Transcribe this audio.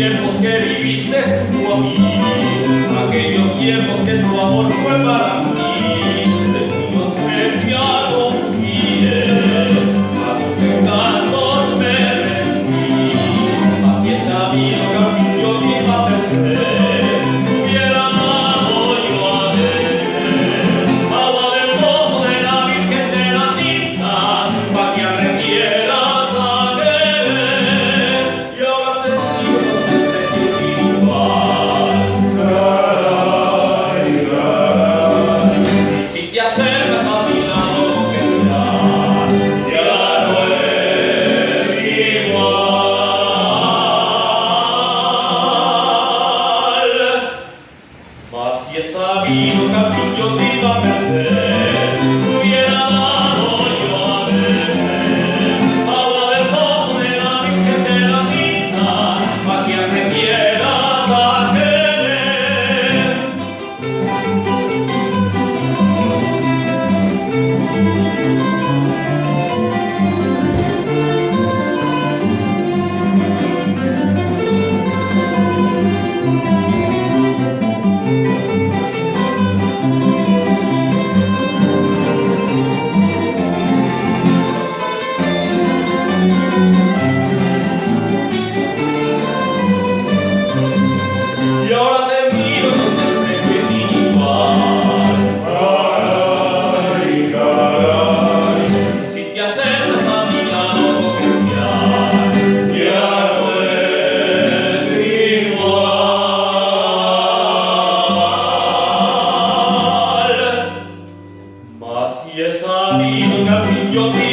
tiempos que viviste junto a mí, aquellos tiempos que tu amor fue para mí, de tuyo frente a confíe, a tus encantos me rendí, así he sabido que yo te iba a perder, hubiera amado yo a él, agua del pozo de la Virgen de la Cinta, pa' que arrepieras a querer, y ahora te digo y si te acercas a mi lado, que ya no es igual. Mas si he sabido que al fin yo te iba a perder, hubiera dado yo a beber agua del pozo de la Virgen de la Cinta, pa' que aprendieras a querer. Y ahora te miro con frente sin igual. Caray, caray. Si te acercas a mi lado, ya no es igual. Mas si he sabido que al fin yo te